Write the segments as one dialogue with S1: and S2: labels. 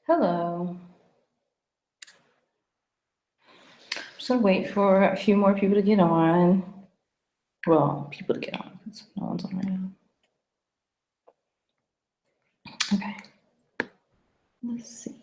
S1: Hello. Just gonna wait for a few more people to get on. Well, people to get on because no one's on right now. Okay. Let's see.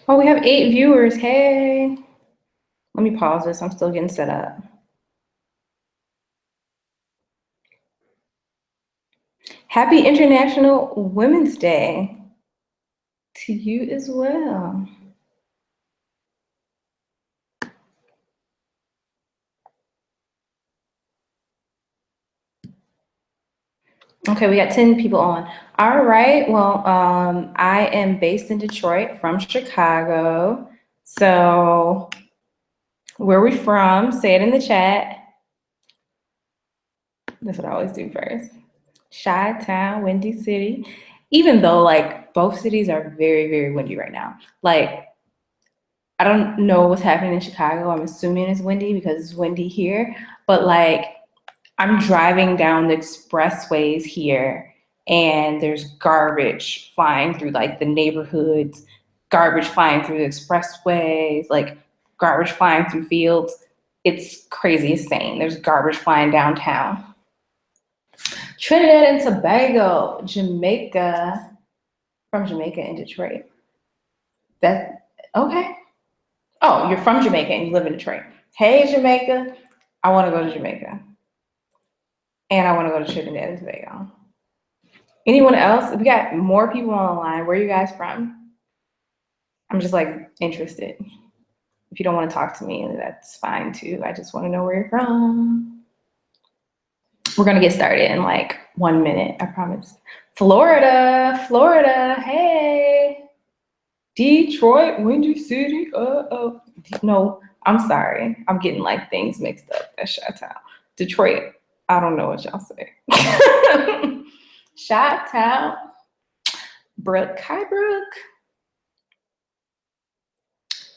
S1: Oh, we have 8 viewers. Hey. Let me pause this. I'm still getting set up. Happy International Women's Day to you as well. Okay, we got 10 people on. All right, well, I am based in Detroit from Chicago. So where are we from? Say it in the chat. That's what I always do first. Chi-Town, Windy City. Even though like both cities are very, very windy right now. Like, I don't know what's happening in Chicago. I'm assuming it's windy because it's windy here. But like, I'm driving down the expressways here and there's garbage flying through like the neighborhoods, garbage flying through the expressways, like garbage flying through fields. It's crazy insane. There's garbage flying downtown. Trinidad and Tobago, Jamaica, from Jamaica in Detroit. That, okay. Oh, you're from Jamaica and you live in Detroit. Hey, Jamaica, I want to go to Jamaica. And I want to go to Trinidad and Tobago. Anyone else? We got more people on the line. Where are you guys from? I'm just like interested. If you don't want to talk to me, that's fine too. I just want to know where you're from. We're going to get started in like 1 minute, I promise. Florida, Florida, hey. Detroit, Windy City, no, I'm sorry. I'm getting like things mixed up. That's Chi-Town. Detroit, I don't know what y'all say. Chi-Town, Brooke, hi Brooke.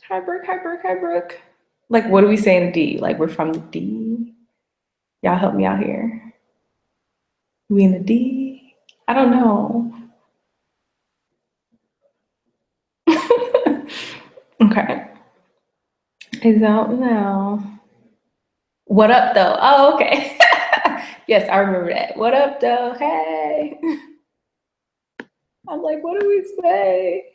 S1: Hi Brooke, hi Brooke, hi Brooke. Like, what do we say in D? Like, we're from the D? Y'all help me out here. We in the D? I don't know. Okay. I don't know. What up, though? Oh, okay. Yes, I remember that. What up, though? Hey. I'm like, what do we say?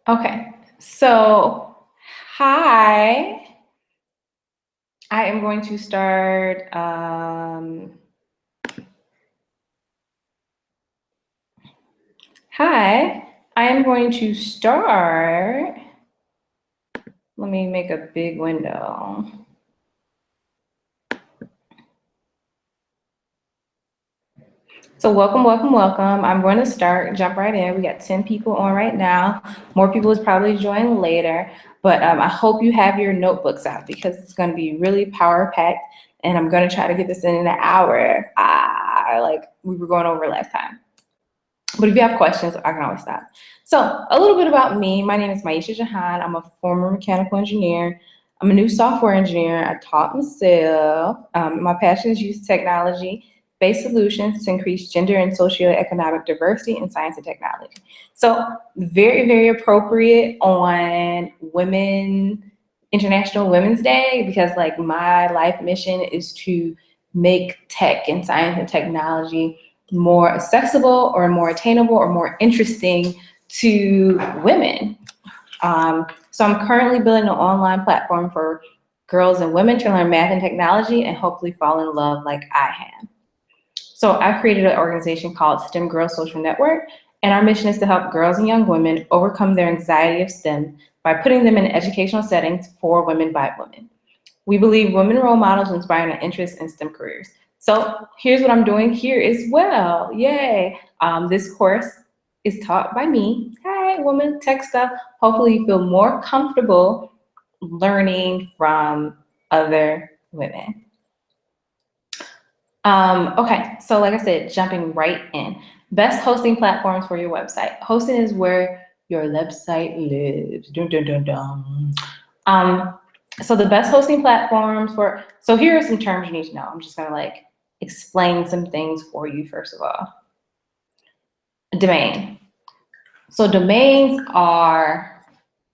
S1: Okay, so hi. I am going to start. Hi, I am going to start. Let me make a big window. So welcome, welcome, welcome. I'm going to jump right in. We got 10 people on right now. More people is probably join later, but I hope you have your notebooks out because it's going to be really power packed and I'm going to try to get this in an hour. Like we were going over last time. But if you have questions, I can always stop. So a little bit about me. My name is Maisha Jahan. I'm a former mechanical engineer. I'm a new software engineer. I taught myself. My passion is use technology based solutions to increase gender and socioeconomic diversity in science and technology. So very, very appropriate on International Women's Day, because like my life mission is to make tech and science and technology more accessible or more attainable or more interesting to women. So I'm currently building an online platform for girls and women to learn math and technology and hopefully fall in love like I have. So I created an organization called STEM Girls Social Network, and our mission is to help girls and young women overcome their anxiety of STEM by putting them in educational settings for women by women. We believe women role models inspire an interest in STEM careers. So here's what I'm doing here as well. Yay! This course is taught by me. Hi, woman tech stuff. Hopefully you feel more comfortable learning from other women. Okay, so like I said, jumping right in. Best hosting platforms for your website. Hosting is where your website lives. Dun, dun, dun, dun. So the best hosting platforms so here are some terms you need to know. I'm just gonna like explain some things for you first of all. Domain. So domains are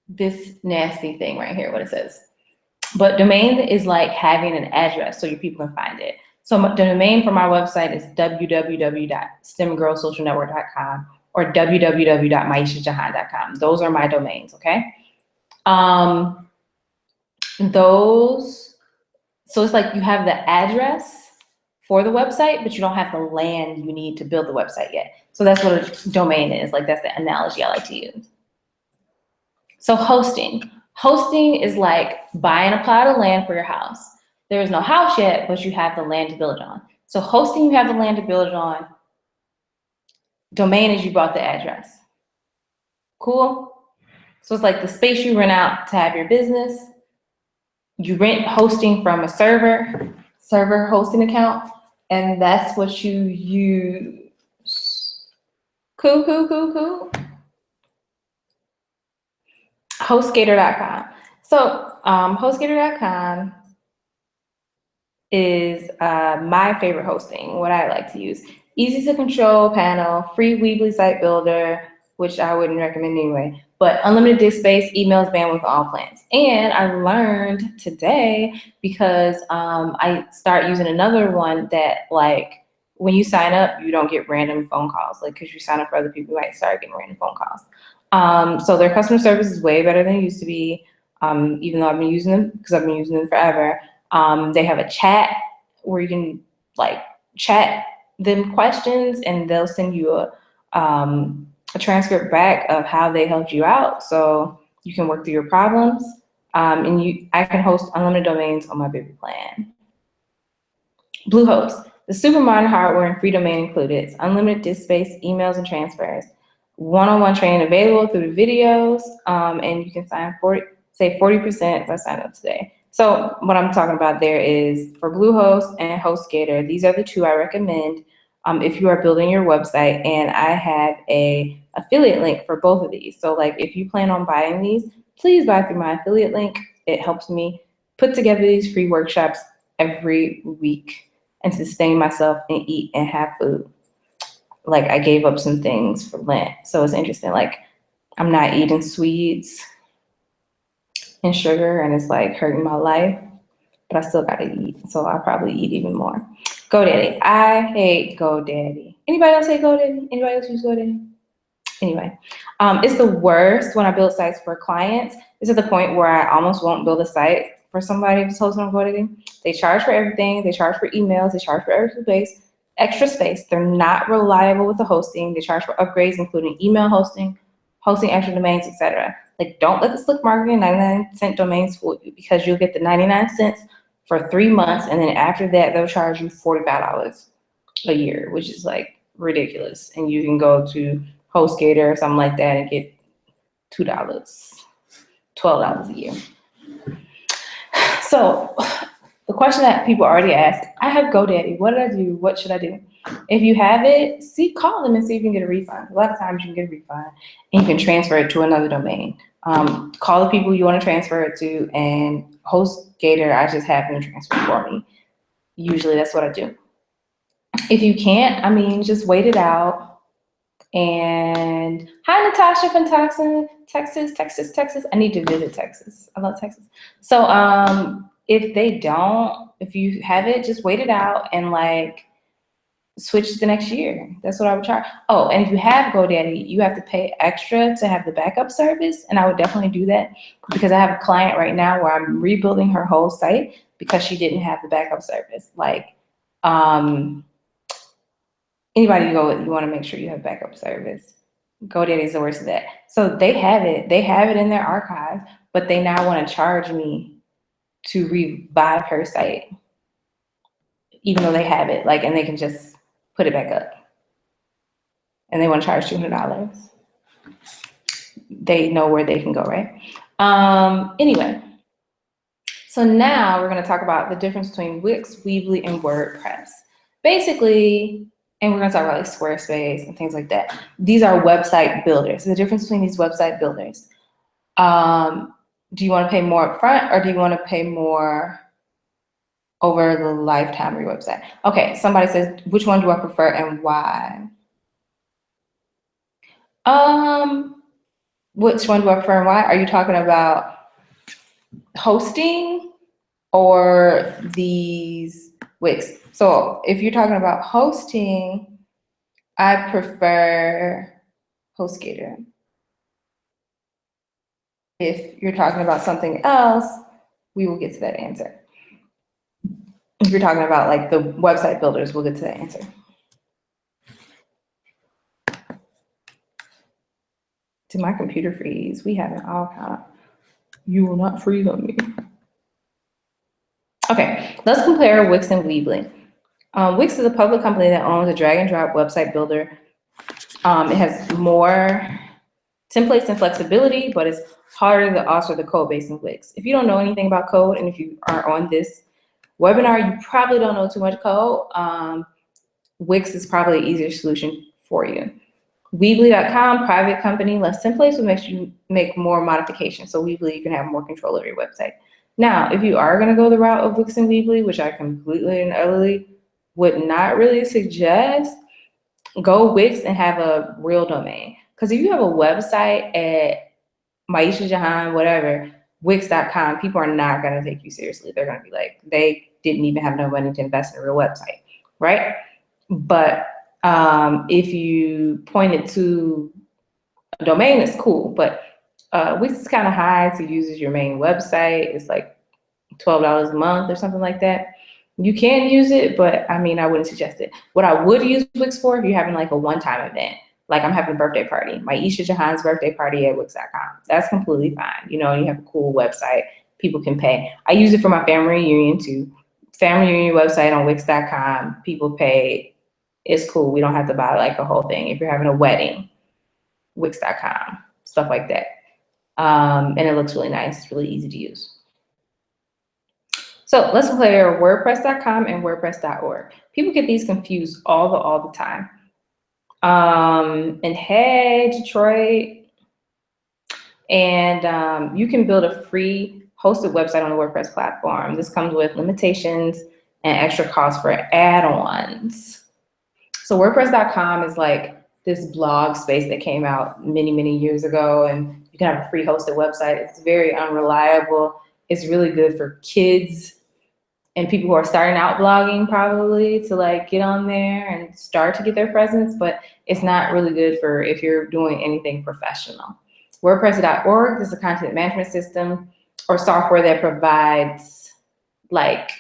S1: this nasty thing right here, what it says. But domain is like having an address so your people can find it. So the domain for my website is www.stemgirlsocialnetwork.com or www.maishajahan.com. Those are my domains, okay? So it's like you have the address for the website, but you don't have the land you need to build the website yet. So that's what a domain is. Like that's the analogy I like to use. So hosting. Hosting is like buying a plot of land for your house. There is no house yet, but you have the land to build it on. So hosting, you have the land to build it on. Domain is you bought the address. Cool? So it's like the space you rent out to have your business. You rent hosting from a server hosting account, and that's what you use. Cool, cool, cool, cool. HostGator.com. So HostGator.com is my favorite hosting, what I like to use. Easy to control panel, free Weebly site builder, which I wouldn't recommend anyway, but unlimited disk space, emails, bandwidth, all plans. And I learned today because I start using another one that like when you sign up, you don't get random phone calls. Like because you sign up for other people, you might start getting random phone calls. So their customer service is way better than it used to be, even though I've been using them because I've been using them forever. They have a chat where you can like chat them questions and they'll send you a transcript back of how they helped you out so you can work through your problems. I can host unlimited domains on my bigger plan. Bluehost, the super modern hardware and free domain included. It's unlimited disk space, emails, and transfers. One-on-one training available through the videos, and you can save 40% if I sign up today. So what I'm talking about there is for Bluehost and HostGator, these are the two I recommend if you are building your website, and I have a affiliate link for both of these. So like if you plan on buying these, please buy through my affiliate link. It helps me put together these free workshops every week and sustain myself and eat and have food. Like I gave up some things for Lent. So it's interesting, like I'm not eating sweets and sugar and it's like hurting my life, but I still gotta eat. So I'll probably eat even more. GoDaddy, I hate GoDaddy. Anybody else hate GoDaddy? Anybody else use GoDaddy? Anyway, it's the worst when I build sites for clients. It's at the point where I almost won't build a site for somebody who's hosting on GoDaddy. They charge for everything. They charge for emails. They charge for extra space. They're not reliable with the hosting. They charge for upgrades, including email hosting, hosting extra domains, etc. Like, don't let the slick marketing 99-cent domains fool you, because you'll get the 99 cents for 3 months, and then after that, they'll charge you $45 a year, which is like ridiculous. And you can go to HostGator or something like that and get $2, $12 a year. So the question that people already ask, I have GoDaddy. What did I do? What should I do? If you have it, call them and see if you can get a refund. A lot of times you can get a refund and you can transfer it to another domain. Call the people you want to transfer it to, and HostGator, I just have them transfer for me. Usually that's what I do. If you can't, I mean, just wait it out. And hi, Natasha from Texas. I need to visit Texas. I love Texas. So if you have it, just wait it out and like switch to the next year. That's what I would try. Oh, and if you have GoDaddy, you have to pay extra to have the backup service. And I would definitely do that because I have a client right now where I'm rebuilding her whole site because she didn't have the backup service. Like, anybody you go with, you want to make sure you have backup service. GoDaddy is the worst of that. So they have it. They have it in their archive, but they now want to charge me to revive her site, even though they have it. Like, and they can just put it back up. And they want to charge $200. They know where they can go, right? Anyway, so now we're going to talk about the difference between Wix, Weebly, and WordPress. Basically, and we're going to talk about like Squarespace and things like that. These are website builders. The difference between these website builders. Do you want to pay more upfront or do you want to pay more over the lifetime of your website? Okay, somebody says, which one do I prefer and why? Which one do I prefer and why? Are you talking about hosting or these Wix? So if you're talking about hosting, I prefer HostGator. If you're talking about something else, we will get to that answer. If you're talking about like the website builders, we'll get to that answer. Did my computer freeze? We have it all kind of. You will not freeze on me. Okay, let's compare Wix and Weebly. Wix is a public company that owns a drag and drop website builder. It has more templates and flexibility, but it's harder to alter the code base in Wix. If you don't know anything about code, and if you are on this webinar, you probably don't know too much code. Wix is probably an easier solution for you. Weebly.com, private company, less templates, will make you make more modifications. So Weebly, you can have more control over your website. Now, if you are going to go the route of Wix and Weebly, which I completely and utterly would not really suggest, go Wix and have a real domain. Because if you have a website at Maisha Jahan, whatever, Wix.com, people are not going to take you seriously. They're going to be like, they didn't even have no money to invest in a real website, right? But if you point it to a domain, it's cool. But Wix is kind of high to use as your main website. It's like $12 a month or something like that. You can use it, but I mean, I wouldn't suggest it. What I would use Wix for, if you're having like a one-time event, like I'm having a birthday party, my Isha Jahan's birthday party at Wix.com. That's completely fine. You know, you have a cool website, people can pay. I use it for my family reunion too. Family reunion website on Wix.com, people pay. It's cool. We don't have to buy like a whole thing. If you're having a wedding, Wix.com, stuff like that. And it looks really nice. It's really easy to use. So let's compare WordPress.com and WordPress.org. People get these confused all the time. And hey, Detroit. And you can build a free hosted website on the WordPress platform. This comes with limitations and extra costs for add-ons. So WordPress.com is like this blog space that came out many years ago, and you can have a free hosted website. It's very unreliable. It's really good for kids and people who are starting out blogging, probably, to like get on there and start to get their presence, but it's not really good for if you're doing anything professional. WordPress.org is a content management system or software that provides like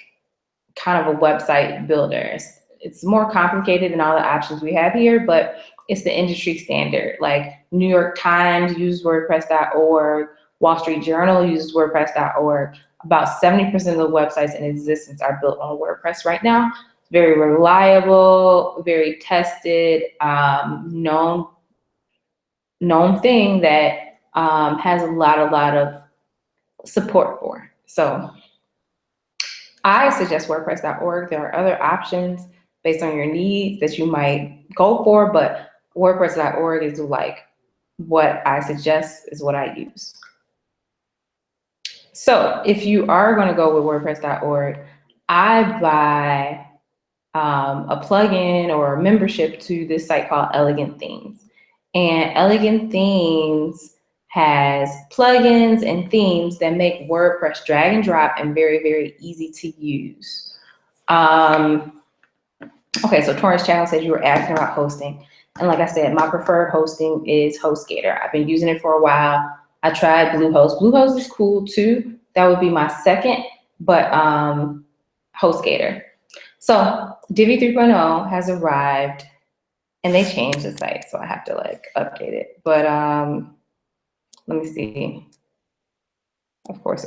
S1: kind of a website builder. It's more complicated than all the options we have here, but it's the industry standard. Like New York Times uses WordPress.org, Wall Street Journal uses WordPress.org. About 70% of the websites in existence are built on WordPress right now. Very reliable, very tested, known thing that has a lot of support for. So I suggest WordPress.org. There are other options based on your needs that you might go for, but WordPress.org is like what I suggest, is what I use. So if you are going to go with WordPress.org, I buy a plugin or a membership to this site called Elegant Themes. And Elegant Themes has plugins and themes that make WordPress drag and drop and very, very easy to use. Okay, so Torrance Channel says you were asking about hosting. And like I said, my preferred hosting is HostGator. I've been using it for a while. I tried Bluehost. Bluehost is cool too. That would be my second, but HostGator. So Divi 3.0 has arrived and they changed the site, so I have to like update it. But let me see. Of course.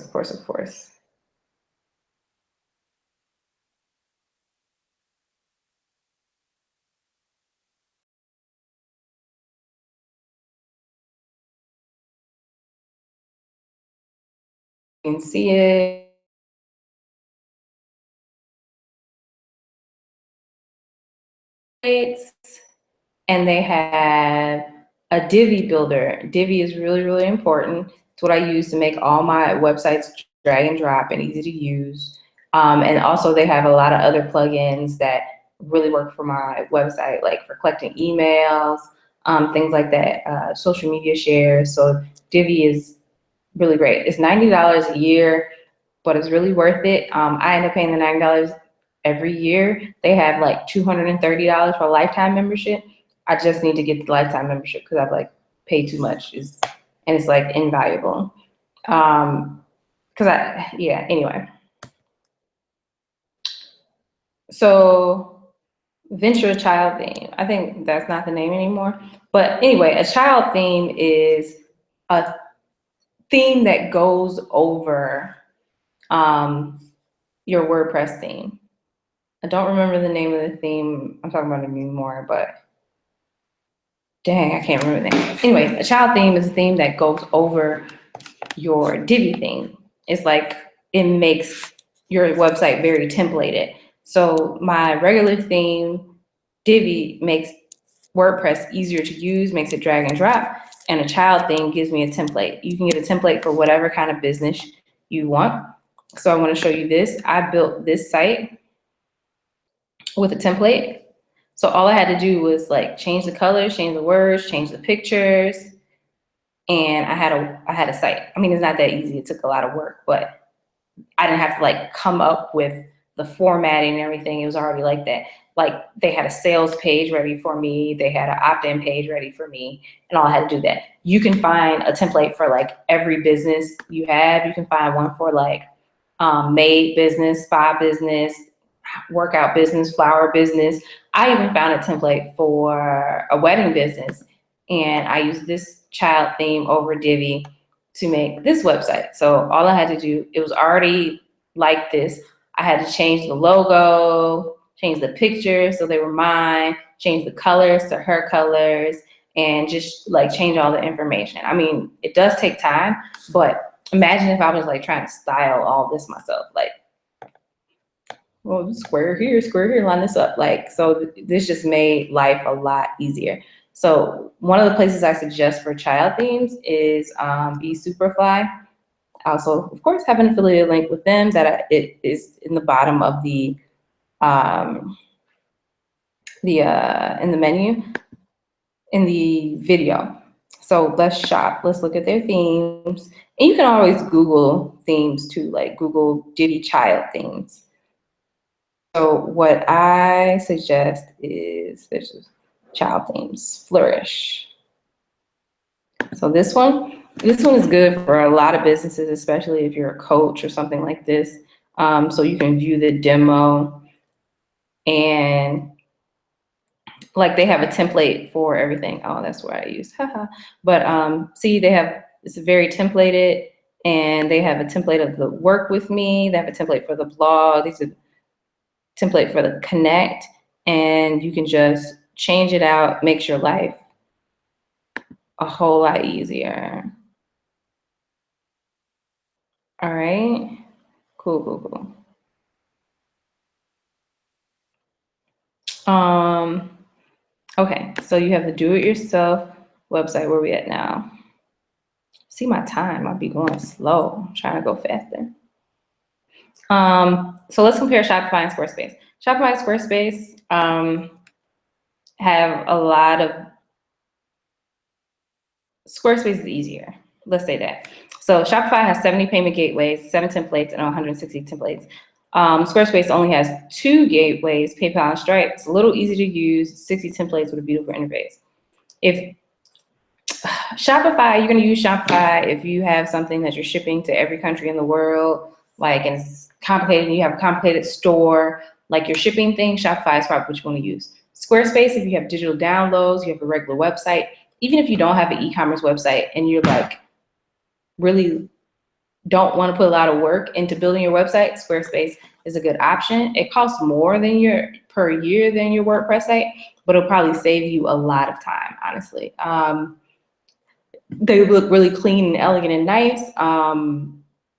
S1: You can see it. And they have a Divi builder. Divi is really, really important. It's what I use to make all my websites drag and drop and easy to use. And also they have a lot of other plugins that really work for my website, like for collecting emails, things like that, social media shares. So Divi is really great. It's $90 a year, but it's really worth it. I end up paying the $90 every year. They have like $230 for a lifetime membership. I just need to get the lifetime membership because I've like paid too much, and it's like invaluable. Anyway. So venture a child theme. I think that's not the name anymore. But anyway, a child theme is a theme that goes over your WordPress theme. I don't remember the name of the theme I'm talking about anymore, but dang, I can't remember the name. Anyway, a child theme is a theme that goes over your Divi theme. It's like it makes your website very templated. So my regular theme, Divi, makes WordPress easier to use, makes it drag and drop, and a child theme gives me a template. You can get a template for whatever kind of business you want. So I want to show you this. I built this site with a template. So all I had to do was like change the colors, change the words, change the pictures, and I had a site. I mean, it's not that easy. It took a lot of work, but I didn't have to like come up with the formatting and everything. It was already like that. Like they had a sales page ready for me. They had an opt-in page ready for me, and all I had to do that. You can find a template for like every business you have. You can find one for like maid business, spa business, workout business, flower business. I even found a template for a wedding business, and I used this child theme over Divi to make this website. So all I had to do, it was already like this. I had to change the logo, change the pictures so they were mine, change the colors to her colors, and just like change all the information. I mean, it does take time, but imagine if I was like trying to style all this myself, like, well, square here, line this up. Like, so this just made life a lot easier. So one of the places I suggest for child themes is Be Superfly. I also, of course, have an affiliate link with them it is in the bottom of the in the menu in the video. So let's shop. Let's look at their themes. And you can always Google themes too, like Google Divi child themes. So what I suggest is there's child themes, Flourish. So this one is good for a lot of businesses, especially if you're a coach or something like this. So you can view the demo, and like they have a template for everything. Oh, that's what I use. But see, it's very templated, and they have a template of the work with me. They have a template for the blog. These are template for the connect, and you can just change it out, makes your life a whole lot easier. All right, cool. Okay, so you have the do-it-yourself website. Where we at now? See my time, I'll be going slow. I'm trying to go faster. So let's compare Shopify and Squarespace. Shopify, Squarespace have a lot of, Squarespace is easier. Let's say that. So Shopify has 70 payment gateways, 7 templates, and 160 templates. Squarespace only has 2 gateways, PayPal and Stripe. It's a little easy to use, 60 templates with a beautiful interface. If Shopify, you're going to use Shopify if you have something that you're shipping to every country in the world, like, and it's complicated, and you have a complicated store, like your shipping thing, Shopify is probably what you want to use. Squarespace, if you have digital downloads, you have a regular website, even if you don't have an e-commerce website and you're like really don't want to put a lot of work into building your website, Squarespace is a good option. It costs more than per year than your WordPress site, but it'll probably save you a lot of time, honestly. They look really clean and elegant and nice.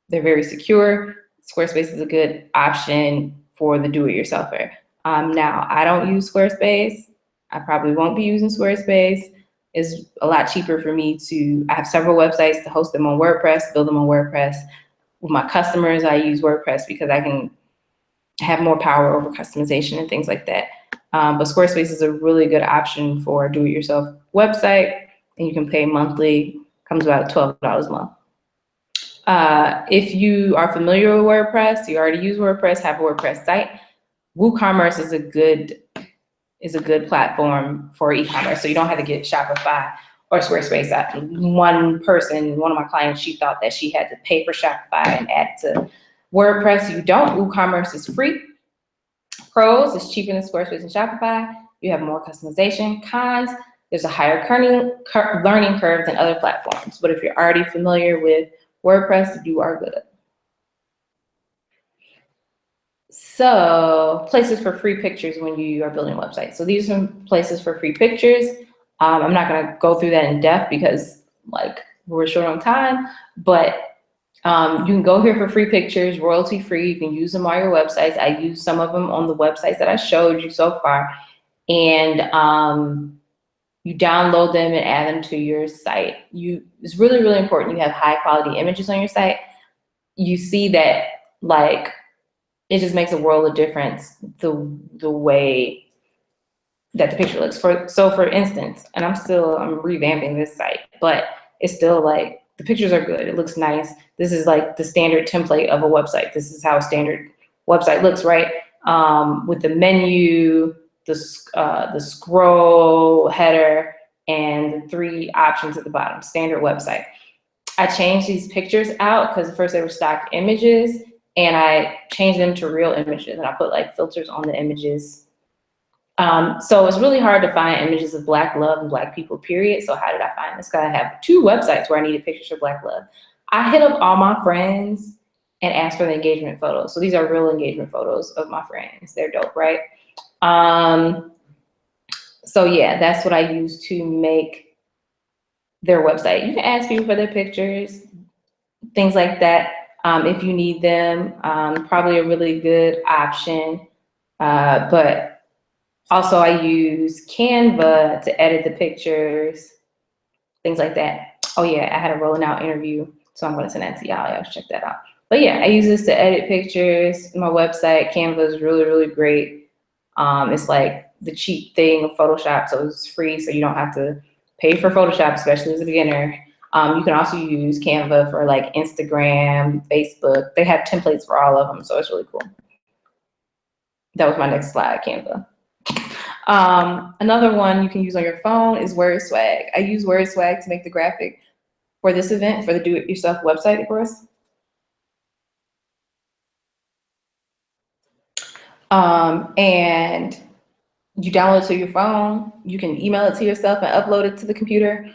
S1: They're very secure. Squarespace is a good option for the do-it-yourselfer. Now, I don't use Squarespace. I probably won't be using Squarespace. It's a lot cheaper for me I have several websites to host them on WordPress, build them on WordPress. With my customers, I use WordPress because I can have more power over customization and things like that. But Squarespace is a really good option for a do-it-yourself website, and you can pay monthly, comes about $12 a month. If you are familiar with WordPress, you already use WordPress, have a WordPress site, WooCommerce is a good platform for e-commerce. So you don't have to get Shopify or Squarespace. One of my clients, she thought that she had to pay for Shopify and add to WordPress. You don't. WooCommerce is free. Pros, it's cheaper than Squarespace and Shopify. You have more customization. Cons, there's a higher learning curve than other platforms. But if you're already familiar with WordPress, you are good. So places for free pictures when you are building a website. So these are some places for free pictures. I'm not going to go through that in depth because like we're short on time, but you can go here for free pictures, royalty free. You can use them on your websites. I use some of them on the websites that I showed you so far. And you download them and add them to your site. It's really, really important you have high quality images on your site. You see that like it just makes a world of difference the way that the picture looks. So for instance, and I'm revamping this site, but it's still like the pictures are good. It looks nice. This is like the standard template of a website. This is how a standard website looks, right? With the menu, the scroll header, and the 3 options at the bottom, standard website. I changed these pictures out because at first they were stock images, and I changed them to real images, and I put like filters on the images. So it's really hard to find images of Black love and Black people, period. So how did I find this? Because I have 2 websites where I needed pictures of Black love. I hit up all my friends and asked for the engagement photos. So these are real engagement photos of my friends. They're dope, right? So yeah, that's what I use to make their website. You can ask people for their pictures, things like that. If you need them, probably a really good option. But also I use Canva to edit the pictures, things like that. Oh yeah, I had a rolling out interview, so I'm gonna send that to y'all. Y'all should check that out. But yeah, I use this to edit pictures. My website, Canva is really, really great. It's like the cheap thing of Photoshop, so it's free, so you don't have to pay for Photoshop, especially as a beginner. You can also use Canva for like Instagram, Facebook. They have templates for all of them, so it's really cool. That was my next slide, Canva. Another one you can use on your phone is WordSwag. I use WordSwag to make the graphic for this event, for the do-it-yourself website, of course. And you download it to your phone. You can email it to yourself and upload it to the computer.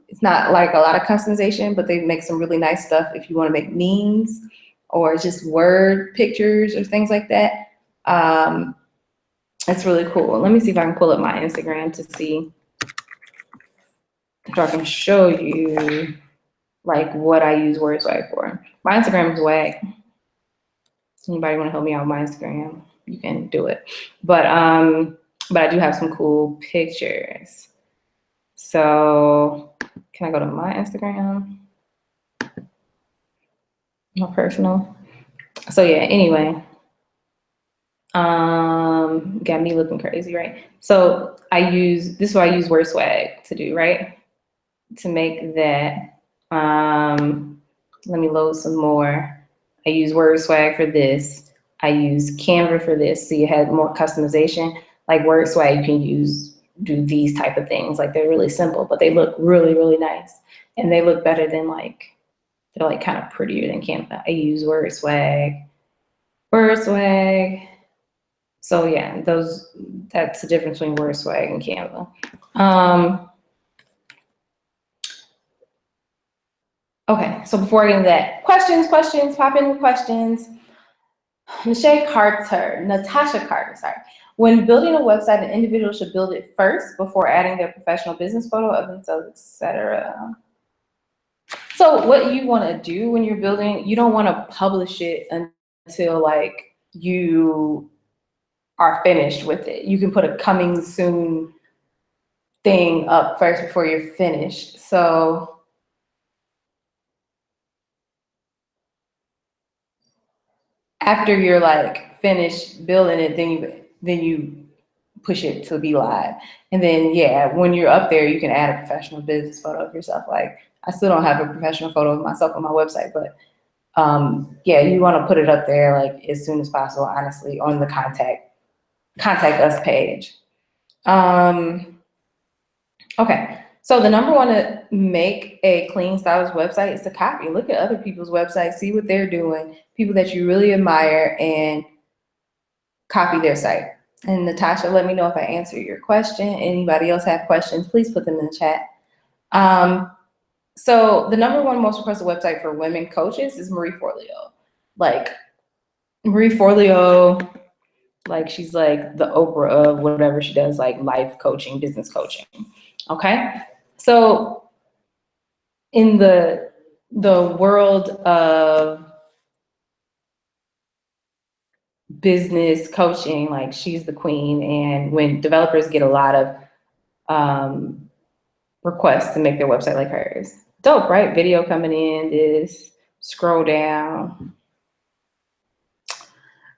S1: It's not like a lot of customization, but they make some really nice stuff if you want to make memes or just word pictures or things like that. It's really cool. Let me see if I can pull up my Instagram to see if I can show you like what I use WordSwag for. My Instagram is wag. Anybody want to help me out with my Instagram? You can do it. But I do have some cool pictures. So can I go to my Instagram? My personal. So yeah, anyway. Got me looking crazy, right? So this is what I use WordSwag to do, right? To make that. Let me load some more. I use WordSwag for this. I use Canva for this, so you have more customization. Like WordSwag, you can do these type of things. Like they're really simple, but they look really, really nice, and they look better than they're like kind of prettier than Canva. I use WordSwag. WordSwag. So yeah, that's the difference between WordSwag and Canva. Okay, so before I get into that, questions, pop in with questions. Natasha Carter, sorry. When building a website, an individual should build it first before adding their professional business photo of themselves, etc. So what you want to do when you're building, you don't want to publish it until like you are finished with it. You can put a coming soon thing up first before you're finished. So after you're like finished building it, then you push it to be live. And then yeah, when you're up there, you can add a professional business photo of yourself. Like I still don't have a professional photo of myself on my website, but yeah, you want to put it up there like as soon as possible, honestly, on the contact us page. Okay. So the number one to make a clean, stylish website is to copy. Look at other people's websites, see what they're doing, people that you really admire, and copy their site. And Natasha, let me know if I answer your question. Anybody else have questions, please put them in the chat. So the number one most requested website for women coaches is Marie Forleo. Like Marie Forleo, like she's like the Oprah of whatever she does, like life coaching, business coaching. Okay. So in the world of business coaching, like she's the queen. And when developers get a lot of requests to make their website like hers, dope, right? Video coming in, this, scroll down.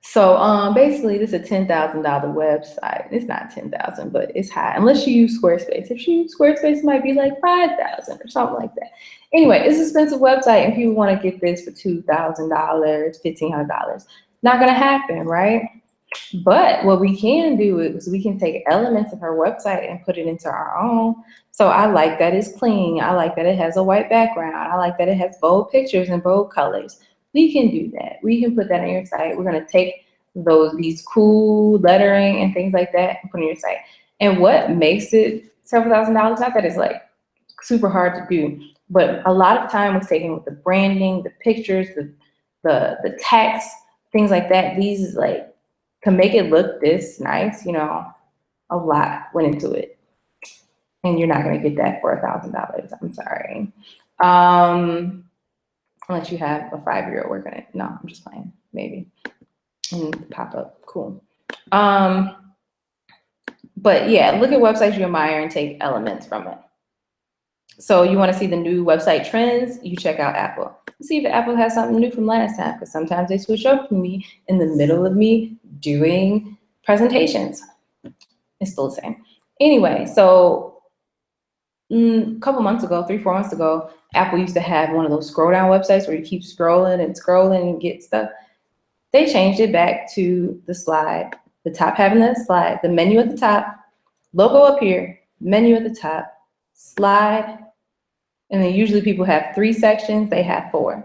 S1: So basically this is a $10,000 website. It's not 10,000, but it's high unless you use Squarespace. If you use Squarespace, it might be like 5,000 or something like that. Anyway, it's an expensive website and people want to get this for $2,000, $1,500. Not gonna happen, right? But what we can do is we can take elements of her website and put it into our own. So I like that it's clean. I like that it has a white background. I like that it has bold pictures and bold colors. We can do that. We can put that on your site. We're gonna take these cool lettering and things like that and put on your site. And what makes it several $1,000s, not that it's like super hard to do, but a lot of time was taken with the branding, the pictures, the text, things like that. These like to make it look this nice, a lot went into it. And you're not gonna get that for $1,000. I'm sorry. Unless you have a 5-year-old working it. No, I'm just playing, maybe. And pop up, cool. But yeah, look at websites you admire and take elements from it. So you wanna see the new website trends, you check out Apple. See if Apple has something new from last time, because sometimes they switch up for me in the middle of me doing presentations. It's still the same. Anyway, so a couple months ago, 3-4 months ago, Apple used to have one of those scroll down websites where you keep scrolling and scrolling and get stuff. They changed it back to the slide, the top having the slide, the menu at the top, logo up here, menu at the top, slide, and then usually people have 3 sections, they have 4.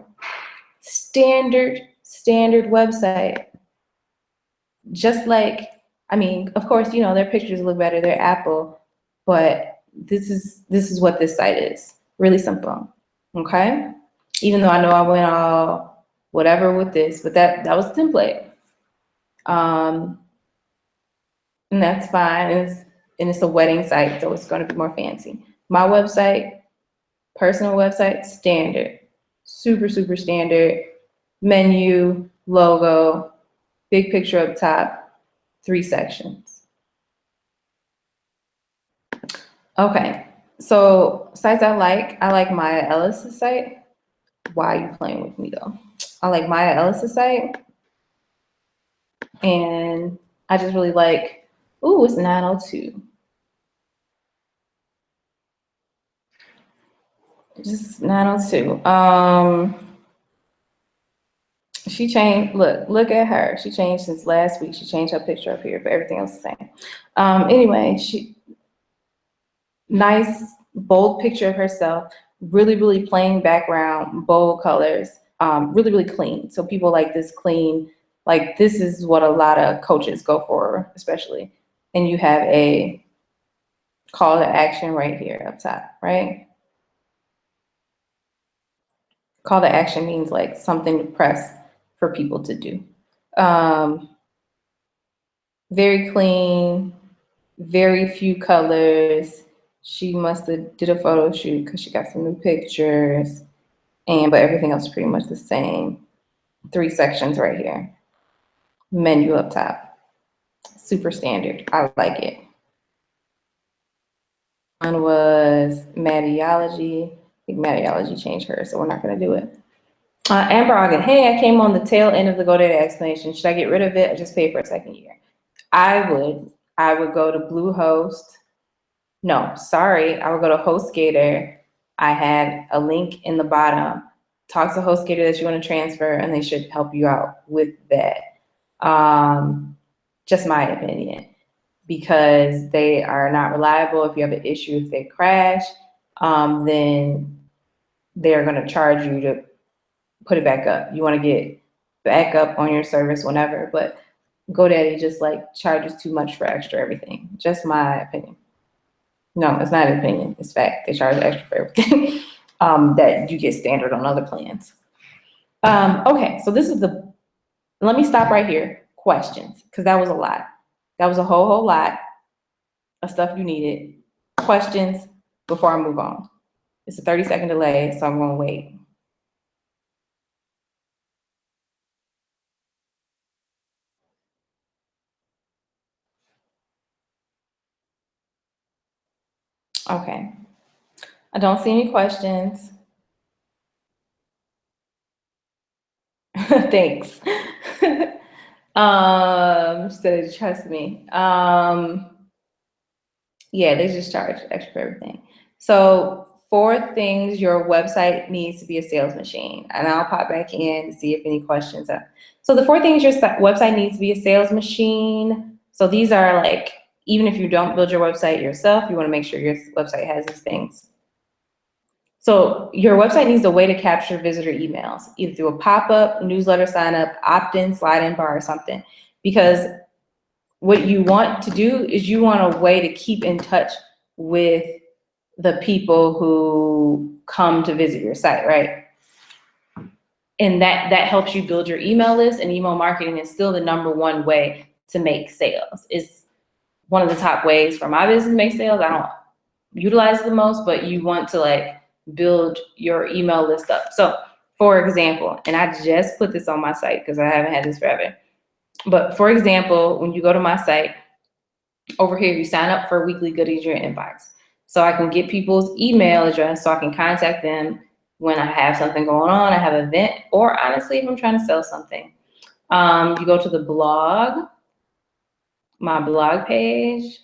S1: Standard website. Just like, I mean, of course, their pictures look better, they're Apple, but this is what this site is. Really simple, okay? Even though I know I went all whatever with this, but that was the template. And that's fine, and it's a wedding site, so it's gonna be more fancy. My website, personal website, standard, super standard, menu, logo, big picture up top, 3 sections. Okay, so sites I like Maya Ellis's site. Why are you playing with me though? I like Maya Ellis's site. And I just really like, ooh, it's 9:02. Just 9:02. She changed, look at her. She changed since last week. She changed her picture up here, but everything else is the same. Anyway, nice, bold picture of herself, really, really plain background, bold colors, really, really clean. So people like this clean, like this is what a lot of coaches go for, especially. And you have a call to action right here up top, right? Call to action means like something to press for people to do. Very clean, very few colors. She must have did a photo shoot because she got some new pictures, but everything else is pretty much the same. 3 sections right here. Menu up top. Super standard. I like it. One was Mattyology. I think Mattyology changed hers, so we're not going to do it. Amber Ogden, hey, I came on the tail end of the GoDaddy explanation. Should I get rid of it or just pay for a second year? I would go to Bluehost. No, sorry, I would go to HostGator. I had a link in the bottom. Talk to HostGator that you want to transfer, and they should help you out with that. Just my opinion, because they are not reliable. If you have an issue, if they crash, then they're going to charge you to put it back up. You want to get back up on your service whenever, but GoDaddy just like charges too much for extra everything. Just my opinion. No, it's not an opinion. It's fact. They charge extra for everything that you get standard on other plans. Okay, so this is let me stop right here. Questions, because that was a lot. That was a whole lot of stuff you needed. Questions before I move on. It's a 30-second delay, so I'm going to wait. Okay. I don't see any questions. Thanks. So trust me. Yeah, they just charge extra for everything. So 4 things your website needs to be a sales machine. And I'll pop back in to see if any questions are. So the 4 things your website needs to be a sales machine. So these are like, even if you don't build your website yourself, you want to make sure your website has these things. So your website needs a way to capture visitor emails, either through a pop-up, newsletter sign-up, opt-in, slide-in bar, or something. Because what you want to do is you want a way to keep in touch with the people who come to visit your site, right? And that helps you build your email list, and email marketing is still the #1 way to make sales. It's one of the top ways for my business to make sales. I don't utilize it the most, but you want to like build your email list up. So for example, and I just put this on my site because I haven't had this forever. But for example, when you go to my site, over here, you sign up for weekly goodies in your inbox. So I can get people's email address so I can contact them when I have something going on, I have an event, or honestly, if I'm trying to sell something. You go to the blog, my blog page,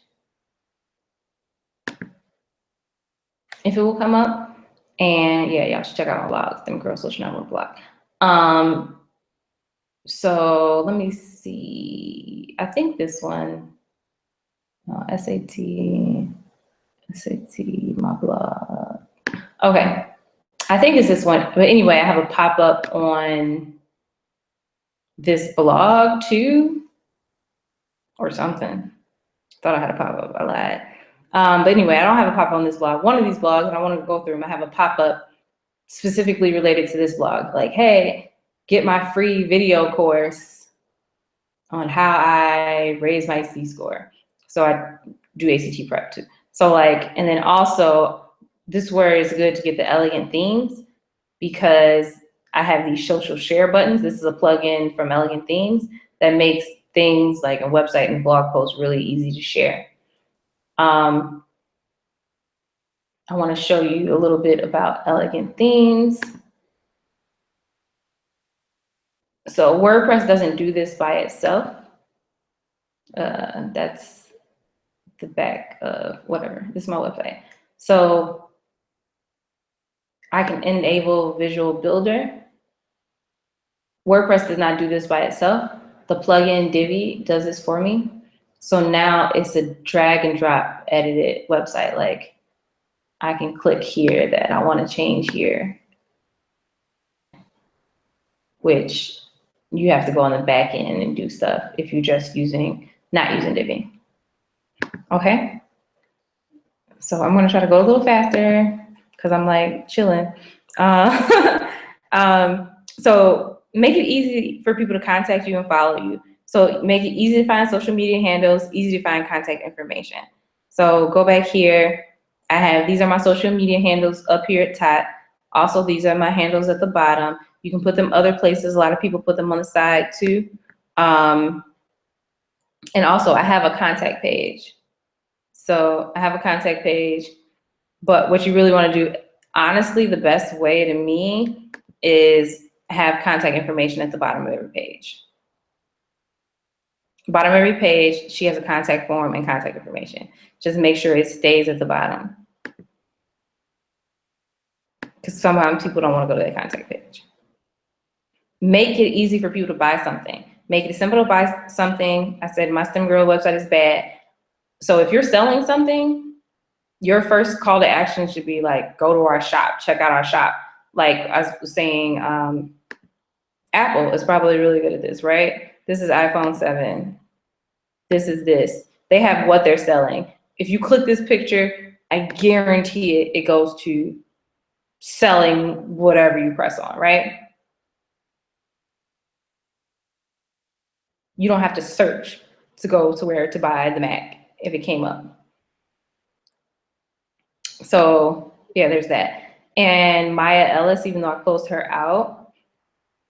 S1: if it will come up. And yeah, y'all should check out my blog, Them Girls Social Network blog. So let me see. I think this one, SAT, my blog. Okay. I think it's this one. But anyway, I have a pop-up on this blog too, or something. Thought I had a pop-up. I lied. But anyway, I don't have a pop-up on this blog. One of these blogs, and I want to go through them, I have a pop-up specifically related to this blog. Like, hey, get my free video course on how I raise my ACT score. So I do ACT prep too. So like, and then also, this where it's good to get the elegant themes, because I have these social share buttons. This is a plugin from Elegant Themes that makes things like a website and blog posts really easy to share. I want to show you a little bit about Elegant Themes. So WordPress doesn't do this by itself. That's the back of whatever. This is my website. So I can enable Visual Builder. WordPress does not do this by itself. The plugin Divi does this for me. So now it's a drag and drop edited website. Like I can click here that I want to change here, which you have to go on the back end and do stuff if you're just not using Divi. Okay. So I'm going to try to go a little faster because I'm like chilling. So make it easy for people to contact you and follow you. So make it easy to find social media handles, easy to find contact information. So go back here. These are my social media handles up here at top. Also, these are my handles at the bottom. You can put them other places. A lot of people put them on the side too. And also I have a contact page. So I have a contact page, but what you really want to do, honestly, the best way to me is have contact information at the bottom of every page. Bottom of every page, she has a contact form and contact information. Just make sure it stays at the bottom. Because sometimes people don't want to go to that contact page. Make it easy for people to buy something. Make it simple to buy something. I said my STEM Girl website is bad. So if you're selling something, your first call to action should be like, go to our shop, check out our shop. Like I was saying, Apple is probably really good at this, right? This is iPhone 7. This is this. They have what they're selling. If you click this picture, I guarantee it goes to selling whatever you press on, right? You don't have to search to go to where to buy the Mac if it came up. So yeah, there's that. And Maya Ellis, even though I closed her out,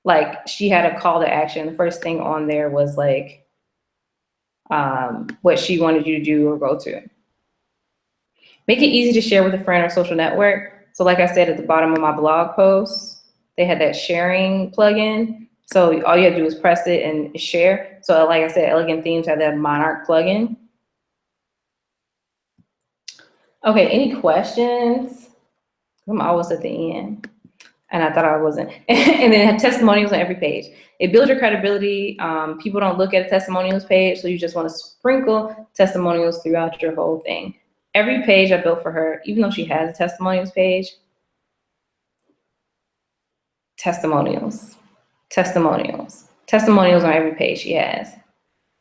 S1: like she had a call to action. The first thing on there was like what she wanted you to do or go to. Make it easy to share with a friend or social network. So like I said at the bottom of my blog post, they had that sharing plugin. So all you have to do is press it and share. So like I said, Elegant Themes have that Monarch plugin. Okay, any questions? I'm always at the end. And I thought I wasn't. And then have testimonials on every page. It builds your credibility. People don't look at a testimonials page, so you just want to sprinkle testimonials throughout your whole thing. Every page I built for her, even though she has a testimonials page, testimonials on every page she has.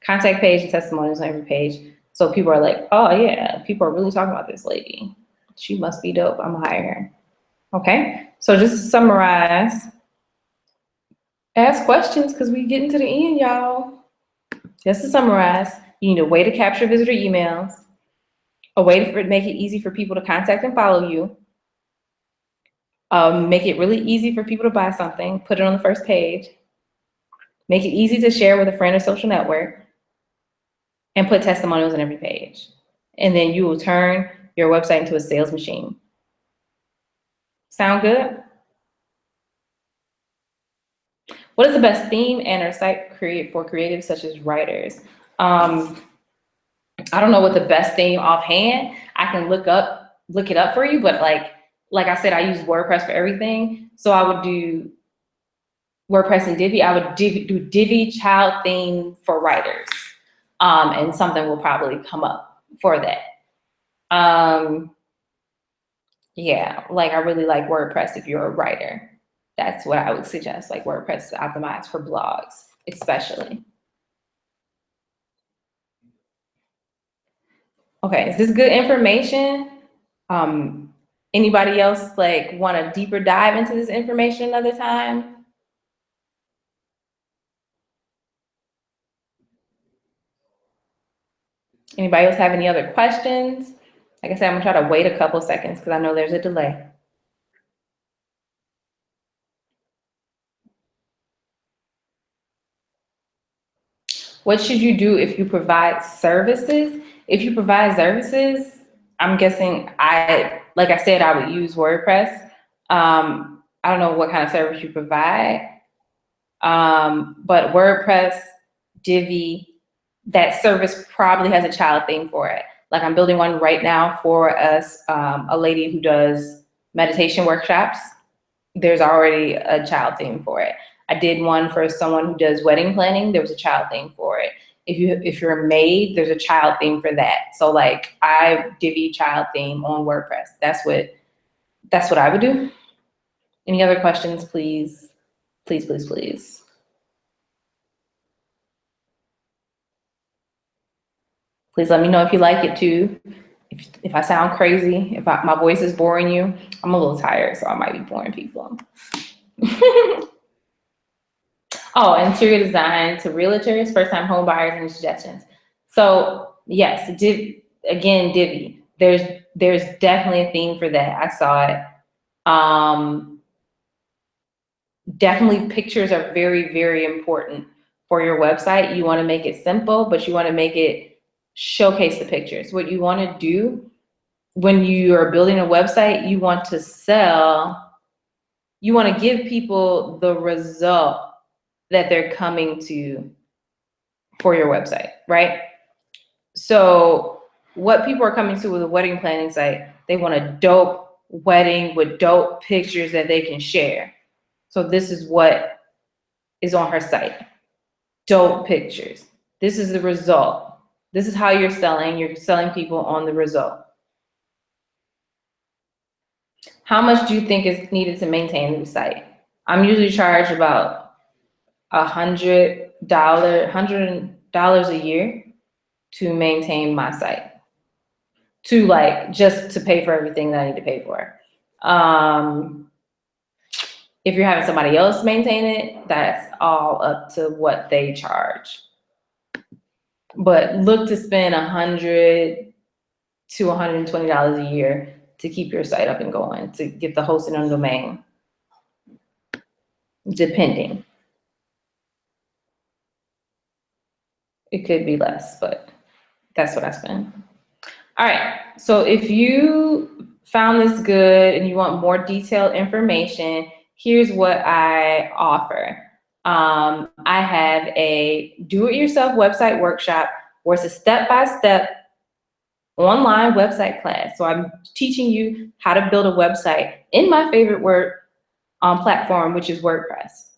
S1: Contact page and testimonials on every page. So people are like, oh yeah, people are really talking about this lady. She must be dope. I'm gonna hire her. Okay, so just to summarize, ask questions because we getting to the end, y'all. Just to summarize, you need a way to capture visitor emails, a way to make it easy for people to contact and follow you, make it really easy for people to buy something, put it on the first page, make it easy to share with a friend or social network, and put testimonials on every page. And then you will turn your website into a sales machine. Sound good? What is the best theme and or site create for creatives such as writers? I don't know what the best theme offhand. I can look it up for you, but like I said, I use WordPress for everything. So I would do WordPress and Divi. I would do Divi child theme for writers. And something will probably come up for that. Yeah, like I really like WordPress if you're a writer. That's what I would suggest, like WordPress is optimized for blogs, especially. Okay, is this good information? Anybody else like want a deeper dive into this information another time? Anybody else have any other questions? Like I said, I'm gonna try to wait a couple seconds because I know there's a delay. What should you do if you provide services? If you provide services, I'm guessing like I said, I would use WordPress. I don't know what kind of service you provide, but WordPress, Divi, that service probably has a child theme for it. Like I'm building one right now for us, a lady who does meditation workshops. There's already a child theme for it. I did one for someone who does wedding planning. There was a child theme for it. If you're a maid, there's a child theme for that. So like I divvy child theme on WordPress. That's what I would do. Any other questions, please? Please, please, please. Please let me know if you like it too. If I sound crazy, if my voice is boring you, I'm a little tired, so I might be boring people. Oh, interior design to realtors, first-time home buyers, and suggestions. So yes, Divi. There's definitely a theme for that. I saw it. Definitely pictures are very, very important for your website. You want to make it simple, but you want to make it showcase the pictures. What you want to do when you are building a website, you want to give people the result that they're coming to for your website, right? So what people are coming to with a wedding planning site, they want a dope wedding with dope pictures that they can share. So this is what is on her site. Dope pictures. This is the result. This is how you're selling. You're selling people on the result. How much do you think is needed to maintain the site? I'm usually charged about $100 a year to maintain my site. To like just to pay for everything that I need to pay for. If you're having somebody else maintain it, that's all up to what they charge. But look to spend $100 to $120 a year to keep your site up and going, to get the hosting and domain, depending. It could be less, but that's what I spend. All right, so if you found this good and you want more detailed information, here's what I offer. I have a do-it-yourself website workshop where it's a step-by-step online website class. So I'm teaching you how to build a website in my favorite platform, which is WordPress.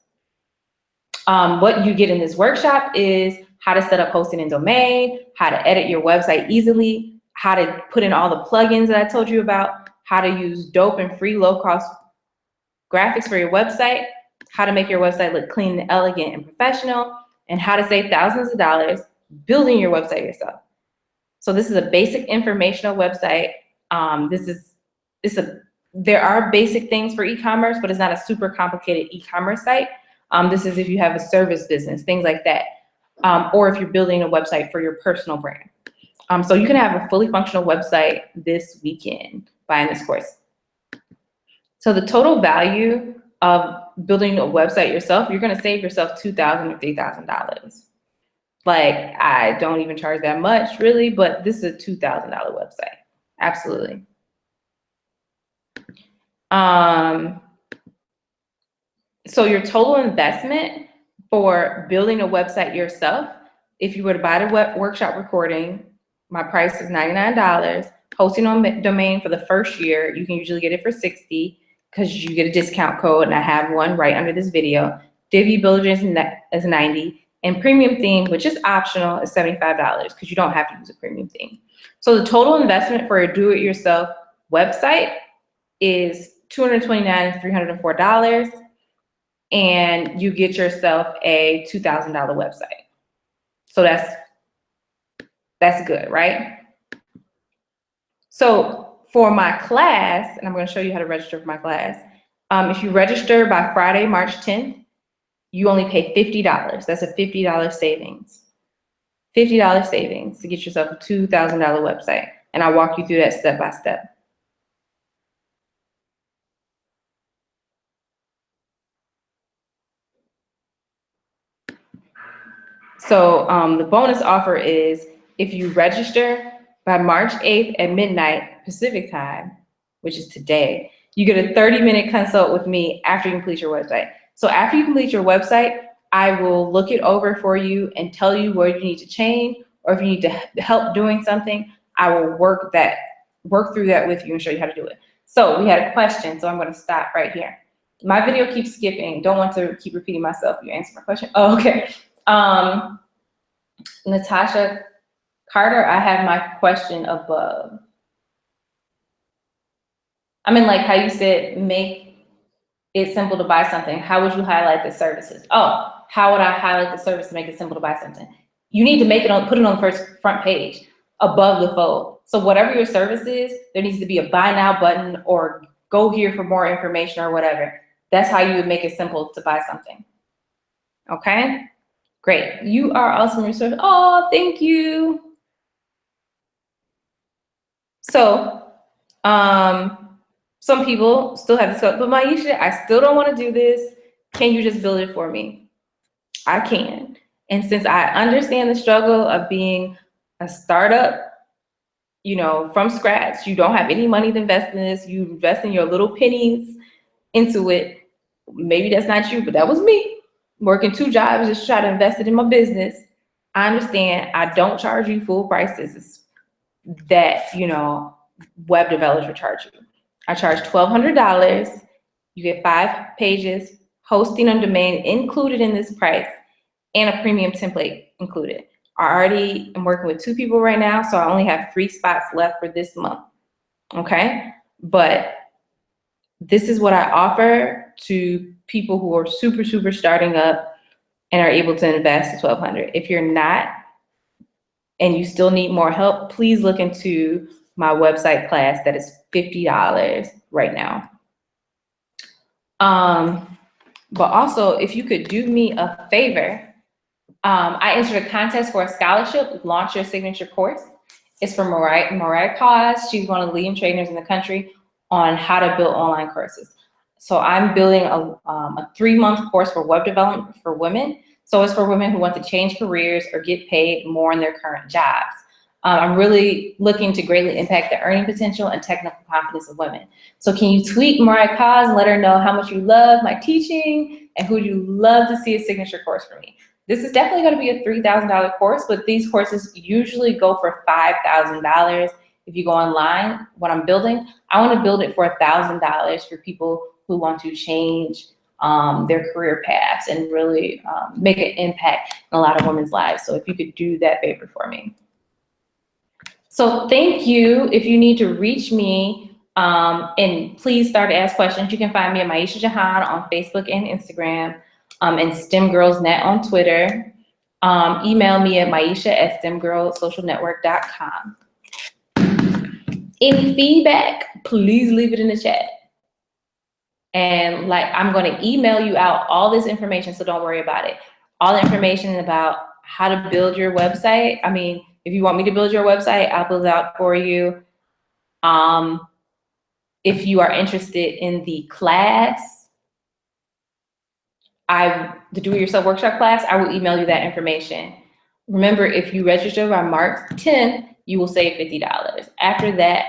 S1: What you get in this workshop is how to set up hosting and domain, how to edit your website easily, how to put in all the plugins that I told you about, how to use dope and free low-cost graphics for your website, how to make your website look clean and elegant and professional, and how to save thousands of dollars building your website yourself. So this is a basic informational website. There are basic things for e-commerce, but it's not a super complicated e-commerce site. This is if you have a service business, things like that, or if you're building a website for your personal brand. So you can have a fully functional website this weekend buying this course. So the total value of building a website yourself, you're gonna save yourself $2,000 or $3,000. Like, I don't even charge that much really, but this is a $2,000 website, absolutely. So your total investment for building a website yourself, if you were to buy the workshop recording, my price is $99. Hosting on domain for the first year, you can usually get it for $60 because you get a discount code, and I have one right under this video. Divi Builder is $90, and premium theme, which is optional, is $75 because you don't have to use a premium theme. So the total investment for a do-it-yourself website is $229 to $304, and you get yourself a $2,000 website. So that's good, right? So for my class, and I'm going to show you how to register for my class. If you register by Friday, March 10th, you only pay $50. That's a $50 savings. $50 savings to get yourself a $2,000 website. And I'll walk you through that step by step. So the bonus offer is if you register by March 8th at midnight Pacific time, which is today, you get a 30-minute consult with me after you complete your website. So after you complete your website, I will look it over for you and tell you where you need to change, or if you need to help doing something, I will work through that with you and show you how to do it. So we had a question, so I'm going to stop right here. My video keeps skipping. Don't want to keep repeating myself. You answer my question. Oh, okay. Natasha Carter, I have my question above. I mean, like how you said, make it simple to buy something. How would you highlight the services? Oh, how would I highlight the service to make it simple to buy something? You need to put it on the front page above the fold. So whatever your service is, there needs to be a buy now button or go here for more information or whatever. That's how you would make it simple to buy something. Okay? Great. You are awesome resource. Oh, thank you. So, some people still have this, but Maisha, I still don't want to do this. Can you just build it for me? I can. And since I understand the struggle of being a startup, you know, from scratch, you don't have any money to invest in this, you invest in your little pennies into it. Maybe that's not you, but that was me. Working 2 jobs just to try to invest it in my business. I understand I don't charge you full prices that, you know, web developers would charge you. I charge $1,200. You get 5 pages, hosting on domain included in this price, and a premium template included. I already am working with 2 people right now, so I only have 3 spots left for this month. Okay? But this is what I offer to people who are super, super starting up and are able to invest $1,200. If you're not, and you still need more help, please look into my website class that is $50 right now. But also, if you could do me a favor, I entered a contest for a scholarship, Launch Your Signature Course. It's for Mariah Cause. She's one of the leading trainers in the country on how to build online courses. So I'm building a 3-month course for web development for women. So it's for women who want to change careers or get paid more in their current jobs. I'm really looking to greatly impact the earning potential and technical confidence of women. So can you tweet Mariah Cause and let her know how much you love my teaching and who you love to see a signature course for me? This is definitely going to be a $3,000 course, but these courses usually go for $5,000 if you go online. What I'm building, I want to build it for $1,000 for people who want to change their career paths and really make an impact in a lot of women's lives. So if you could do that favor for me. So thank you. If you need to reach me, and please start to ask questions, you can find me at Maisha Jahan on Facebook and Instagram, and STEM Girls Net on Twitter. Email me at maisha@stemgirlsocialnetwork.com. Any feedback, please leave it in the chat. And like, I'm going to email you out all this information, so don't worry about it. All the information about how to build your website. I mean, if you want me to build your website, I'll build it out for you. If you are interested in the class, the do-it-yourself workshop class, I will email you that information. Remember, if you register by March 10th, you will save $50. After that,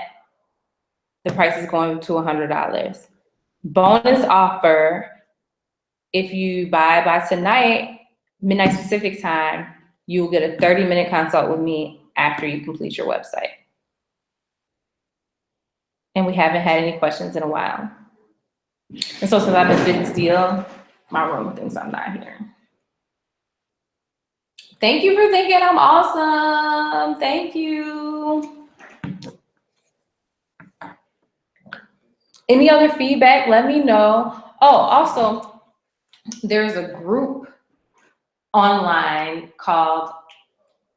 S1: the price is going to $100. Bonus offer, if you buy by tonight, midnight Pacific time, you will get a 30-minute consult with me after you complete your website. And we haven't had any questions in a while. And so since I've been sitting still, my room thinks I'm not here. Thank you for thinking I'm awesome. Thank you. Any other feedback, let me know. Oh, also, there's a group online called,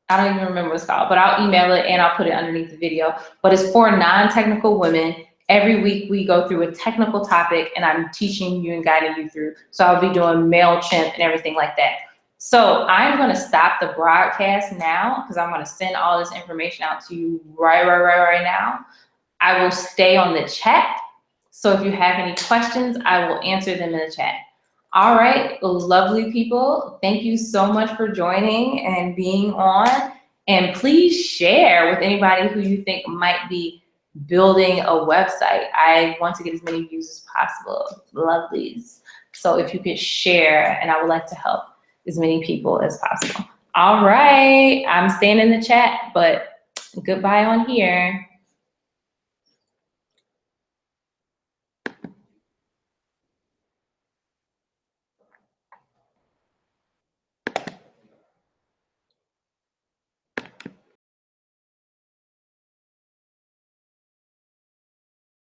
S1: I don't even remember what it's called, but I'll email it and I'll put it underneath the video. But it's for non-technical women. Every week we go through a technical topic and I'm teaching you and guiding you through. So I'll be doing MailChimp and everything like that. So I'm gonna stop the broadcast now because I'm gonna send all this information out to you right now. I will stay on the chat. So if you have any questions, I will answer them in the chat. All right, lovely people. Thank you so much for joining and being on. And please share with anybody who you think might be building a website. I want to get as many views as possible, lovelies. So if you could share, and I would like to help. as many people as possible. All right, I'm staying in the chat, but goodbye on here.